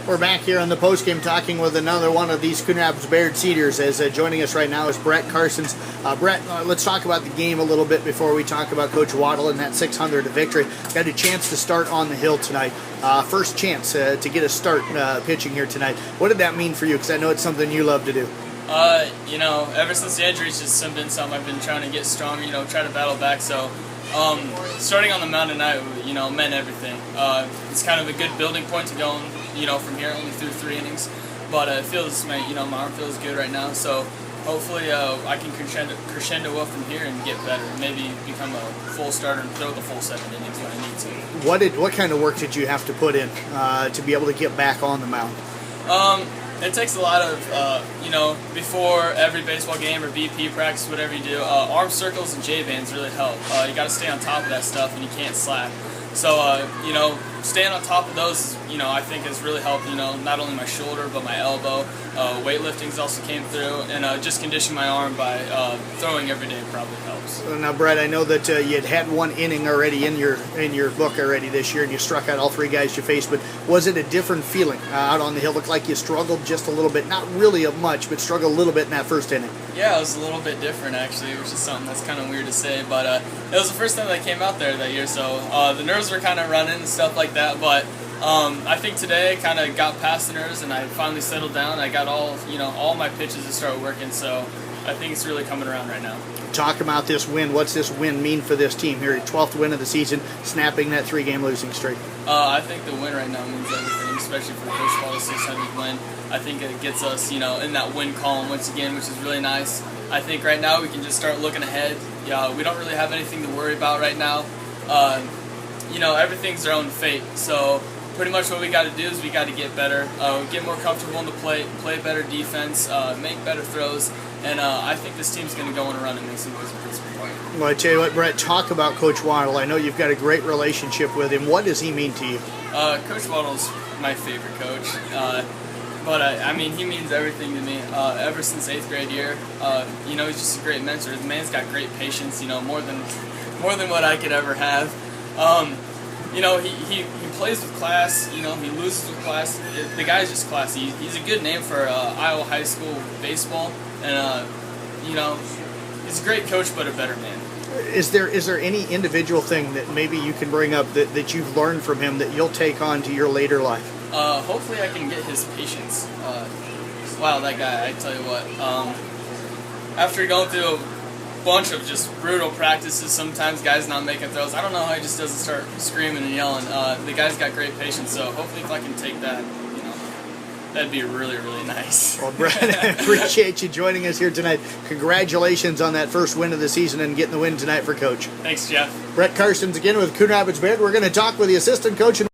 We're back here on the postgame talking with another one of these Coon Rapids Bayard Cedars. As joining us right now is Brett Carstens. Brett, let's talk about the game a little bit before we talk about Coach Waddle and that 600 victory. Got a chance to start on the hill tonight. First chance to get a start pitching here tonight. What did that mean for you? Because I know it's something you love to do. Ever since the injury, it's just been something I've been trying to get stronger, try to battle back. So starting on the mound tonight, meant everything. It's kind of a good building point to go, from here, only through 3 innings. But it feels, my arm feels good right now. So hopefully I can crescendo up from here and get better. Maybe become a full starter and throw the full 7 innings when I need to. What kind of work did you have to put in to be able to get back on the mound? It takes a lot of, before every baseball game or BP practice, whatever you do, arm circles and J-bands really help. You got to stay on top of that stuff and you can't slack. So, staying on top of those, I think has really helped, not only my shoulder but my elbow. Weightlifting's also came through, and just conditioning my arm by throwing every day probably helps. Now, Brett, I know that you had 1 inning already in your book already this year, and you struck out all 3 guys you faced. But was it a different feeling out on the hill? Looked like you struggled just a little bit, not really much, but struggled a little bit in that first inning. Yeah, it was a little bit different actually, which is something that's kind of weird to say. But it was the first time that I came out there that year, so the nerves were kind of running and stuff like that. But I think today I kind of got past the nerves and I finally settled down. I got all my pitches to start working, so I think it's really coming around right now. Talk about this win. What's this win mean for this team here? 12th win of the season, snapping that 3-game losing streak. I think the win right now means everything, especially for Coach Waddle's 600 win. I think it gets us, in that win column once again, which is really nice. I think right now we can just start looking ahead. We don't really have anything to worry about right now. Everything's their own fate. So pretty much what we got to do is we got to get better, get more comfortable in the plate, play better defense, make better throws, and I think this team's going to go on a run and make some noise in Pittsburgh. Well, I tell you what, Brett, talk about Coach Waddle. I know you've got a great relationship with him. What does he mean to you? Coach Waddle's my favorite coach, but he means everything to me. Ever since 8th grade year, he's just a great mentor. The man's got great patience, more than what I could ever have. He plays with class, he loses with class. The guy's just classy. He's a good name for Iowa high school baseball, and he's a great coach but a better man. Is there any individual thing that maybe you can bring up that you've learned from him that you'll take on to your later life? Hopefully I can get his patience. Wow, that guy, I tell you what. After going through a bunch of just brutal practices, sometimes guys not making throws, I don't know how he just doesn't start screaming and yelling. The guy's got great patience, so hopefully if I can take that, that'd be really, really nice. Well, Brett, I appreciate you joining us here tonight. Congratulations on that first win of the season and getting the win tonight for Coach. Thanks, Jeff. Brett Carstens again with Coon Rapids Bayard. We're going to talk with the assistant coach.